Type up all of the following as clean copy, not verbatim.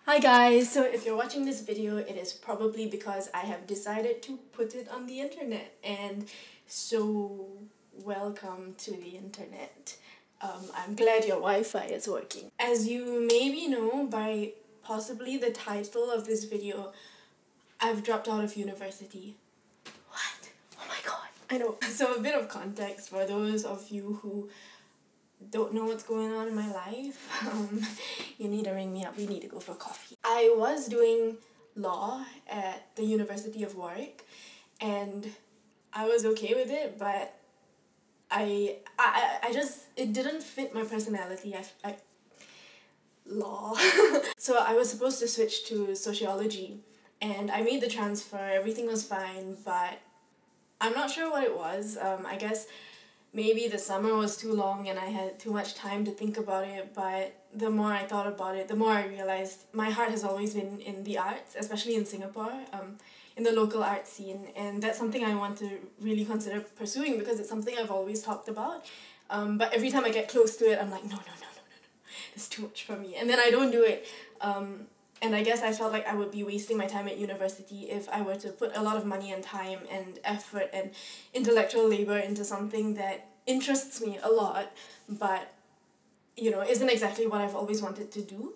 Hi guys, so if you're watching this video, it is probably because I have decided to put it on the internet, and so welcome to the internet. I'm glad your Wi-Fi is working. As you maybe know by possibly the title of this video, I've dropped out of university. What? Oh my god. I know. So a bit of context for those of you who don't know what's going on in my life. You need to ring me up. We need to go for coffee. I was doing law at the University of Warwick, and I was okay with it, but I just, it didn't fit my personality. Law. So I was supposed to switch to sociology, and I made the transfer. Everything was fine, but I'm not sure what it was. I guess maybe the summer was too long and I had too much time to think about it, but the more I thought about it, the more I realized my heart has always been in the arts, especially in Singapore, in the local art scene, and that's something I want to really consider pursuing because it's something I've always talked about, but every time I get close to it, I'm like, no, it's too much for me, and then I don't do it. And I guess I felt like I would be wasting my time at university if I were to put a lot of money and time and effort and intellectual labor into something that interests me a lot, but, you know, isn't exactly what I've always wanted to do.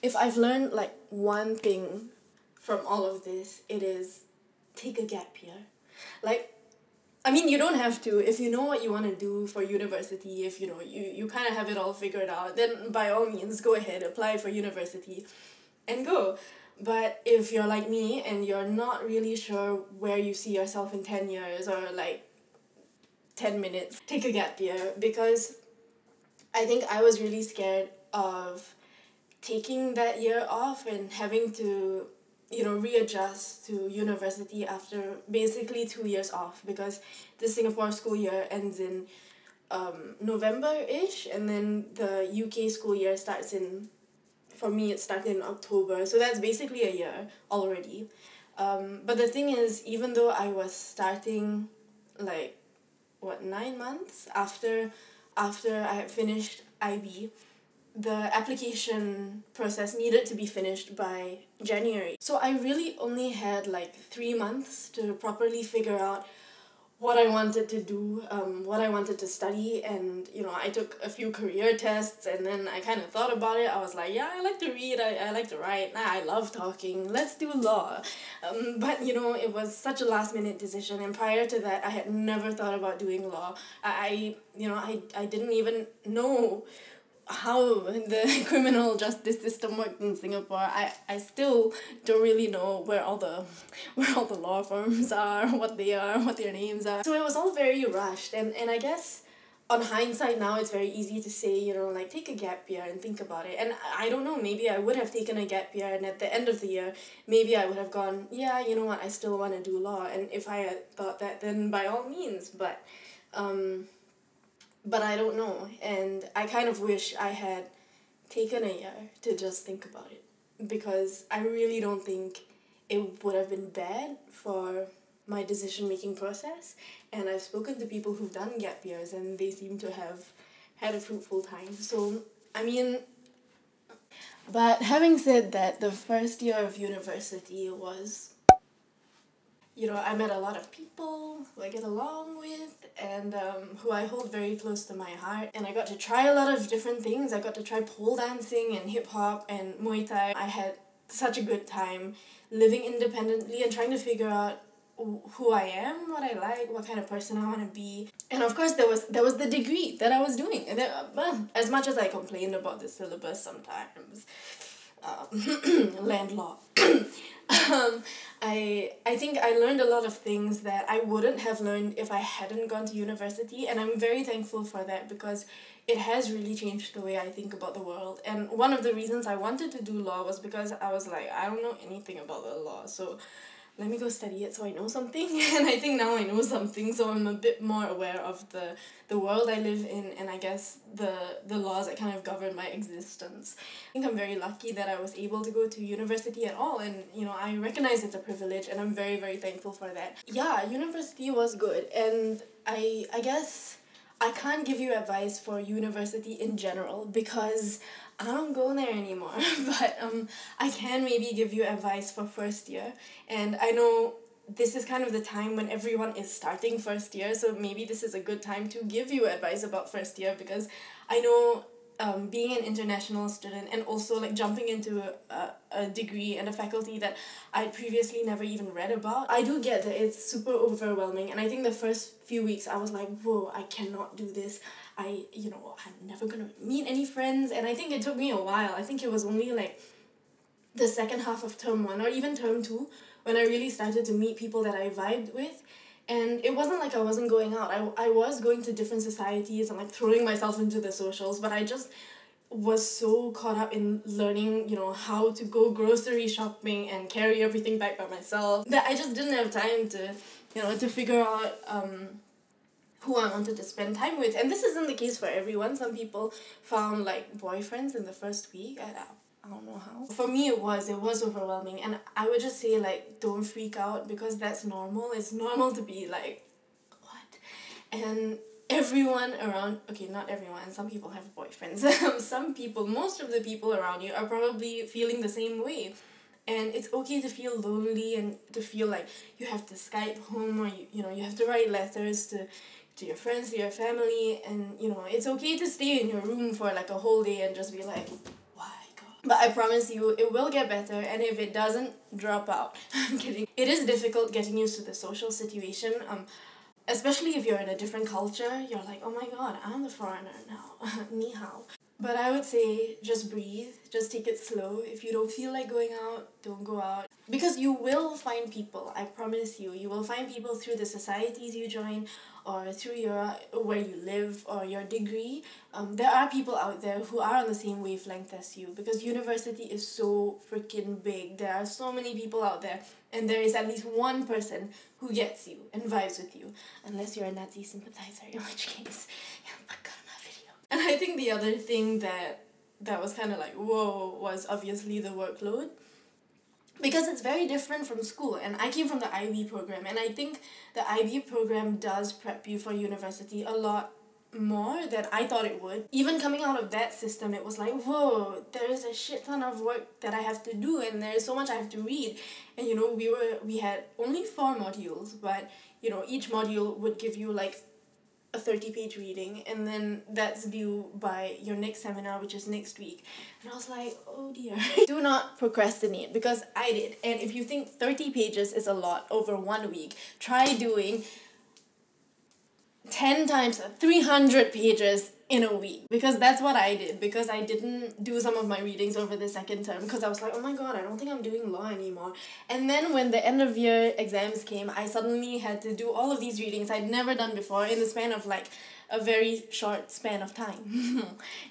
If I've learned, like, one thing from all of this, it is take a gap year. Like, I mean, you don't have to. If you know what you want to do for university, if, you know, you kind of have it all figured out, then by all means, go ahead, apply for university and go. But if you're like me and you're not really sure where you see yourself in 10 years or like 10 minutes, take a gap year, because I think I was really scared of taking that year off and having to, you know, readjust to university after basically 2 years off, because the Singapore school year ends in November-ish, and then the UK school year starts in, for me, it started in October, so that's basically a year already. But the thing is, even though I was starting, like, 9 months after I had finished IB, the application process needed to be finished by January. So I really only had, like, 3 months to properly figure out what I wanted to do, what I wanted to study, and, you know, I took a few career tests, and then I kind of thought about it. I was like, yeah, I like to read, I like to write, I love talking, let's do law. But, you know, it was such a last-minute decision, and prior to that, I had never thought about doing law. I didn't even know how the criminal justice system worked in Singapore. I still don't really know where all the law firms are, what they are, what their names are. So it was all very rushed, and I guess on hindsight now it's very easy to say, you know, like, take a gap year and think about it. And I don't know, maybe I would have taken a gap year, and at the end of the year maybe I would have gone, yeah, you know what, I still want to do law. And if I had thought that, then by all means, but I don't know, and I kind of wish I had taken a year to just think about it, because I really don't think it would have been bad for my decision-making process, and I've spoken to people who've done gap years and they seem to have had a fruitful time. So, I mean, but having said that, the first year of university was, you know, I met a lot of people who I get along with and who I hold very close to my heart. And I got to try a lot of different things. I got to try pole dancing and hip-hop and Muay Thai. I had such a good time living independently and trying to figure out who I am, what I like, what kind of person I want to be. And of course there was the degree that I was doing. And well, as much as I complained about the syllabus sometimes, land law. I think I learned a lot of things that I wouldn't have learned if I hadn't gone to university, and I'm very thankful for that because it has really changed the way I think about the world. And one of the reasons I wanted to do law was because I was like, I don't know anything about the law, so let me go study it so I know something. And I think now I know something, so I'm a bit more aware of the world I live in, and I guess the laws that kind of govern my existence. I think I'm very lucky that I was able to go to university at all, and, you know, I recognize it's a privilege, and I'm very, very thankful for that. Yeah, university was good, and I guess I can't give you advice for university in general because I don't go there anymore. But I can maybe give you advice for first year. And I know this is kind of the time when everyone is starting first year, so maybe this is a good time to give you advice about first year, because I know being an international student and also like jumping into a degree and a faculty that I'd previously never even read about, I do get that it's super overwhelming. And I think the first few weeks I was like, whoa, I cannot do this. I'm never gonna meet any friends. And I think it took me a while. I think it was only like the second half of term 1 or even term 2 when I really started to meet people that I vibed with. And it wasn't like I wasn't going out. I was going to different societies and like throwing myself into the socials, but I just was so caught up in learning, how to go grocery shopping and carry everything back by myself, that I just didn't have time to figure out who I wanted to spend time with. And this isn't the case for everyone. Some people found like boyfriends in the first week. I don't know how. For me, it was overwhelming. And I would just say, like, don't freak out, because that's normal. It's normal to be like, what? And everyone around, okay, not everyone, some people have boyfriends. Most of the people around you are probably feeling the same way. And it's okay to feel lonely and to feel like you have to Skype home, or you have to write letters to your friends, to your family, and it's okay to stay in your room for like a whole day and just be like, but I promise you, it will get better, and if it doesn't, drop out. I'm kidding. It is difficult getting used to the social situation, especially if you're in a different culture. You're like, oh my god, I'm the foreigner now. Ni hao. But I would say, just breathe, just take it slow. If you don't feel like going out, don't go out. Because you will find people, I promise you. You will find people through the societies you join, or through where you live, or your degree. There are people out there who are on the same wavelength as you, because university is so freaking big. There are so many people out there, and there is at least one person who gets you and vibes with you, unless you're a Nazi sympathizer, in which case, fuck out of my video. And I think the other thing that was kind of like, whoa, was obviously the workload. Because it's very different from school, and I came from the IB program, and I think the IB program does prep you for university a lot more than I thought it would. Even coming out of that system, it was like, whoa, there is a shit ton of work that I have to do, and there is so much I have to read. And we had only 4 modules, but each module would give you like a 30-page reading, and then that's due by your next seminar, which is next week. And I was like, oh dear. Do not procrastinate, because I did. And if you think 30 pages is a lot over 1 week, try doing 10 times 300 pages in a week, because that's what I did. Because I didn't do some of my readings over the second term, because I was like, oh my god, I don't think I'm doing law anymore. And then when the end of year exams came, I suddenly had to do all of these readings I'd never done before in the span of like a very short span of time.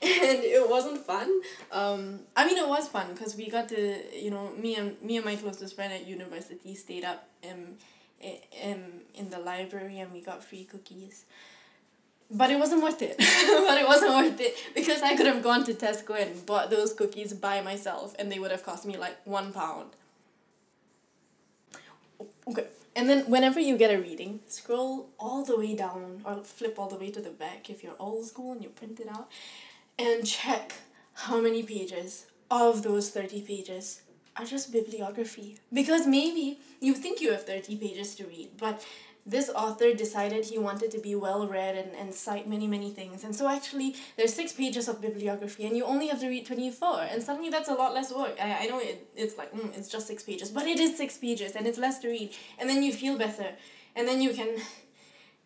And it wasn't fun. I mean, it was fun, because we got to, me and my closest friend at university stayed up in the library, and we got free cookies. But it wasn't worth it. Because I could have gone to Tesco and bought those cookies by myself, and they would have cost me like £1. Okay. And then whenever you get a reading, scroll all the way down, or flip all the way to the back if you're old school and you print it out, and check how many pages of those 30 pages are just bibliography. Because maybe you think you have 30 pages to read, but this author decided he wanted to be well-read and cite many things. And so actually, there's 6 pages of bibliography, and you only have to read 24. And suddenly that's a lot less work. I know it's like, it's just 6 pages. But it is 6 pages, and it's less to read. And then you feel better. And then you can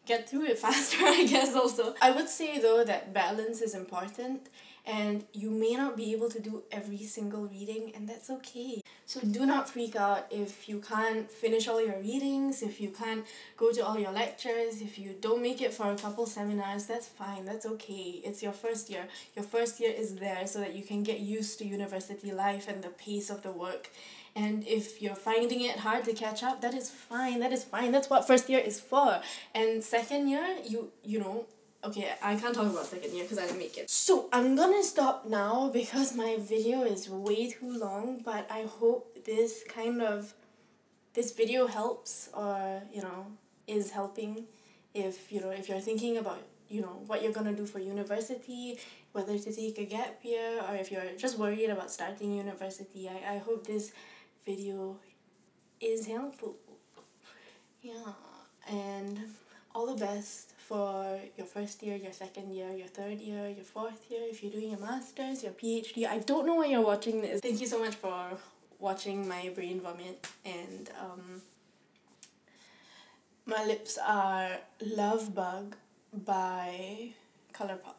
get through it faster, I guess, also. I would say, though, that balance is important. And you may not be able to do every single reading, and that's okay. So do not freak out if you can't finish all your readings, if you can't go to all your lectures, if you don't make it for a couple seminars. That's fine, that's okay. It's your first year. Your first year is there so that you can get used to university life and the pace of the work. And if you're finding it hard to catch up, that is fine, That's what first year is for. And second year, you know, okay, I can't talk about second year because I didn't make it. So I'm gonna stop now because my video is way too long, but I hope this video helps, or, is helping if you're thinking about what you're gonna do for university, whether to take a gap year, or if you're just worried about starting university. I hope this video is helpful. Yeah, and all the best for your first year, your second year, your third year, your fourth year, if you're doing your master's, your PhD. I don't know when you're watching this. Thank you so much for watching my brain vomit, and my lips are Love Bug by Colourpop.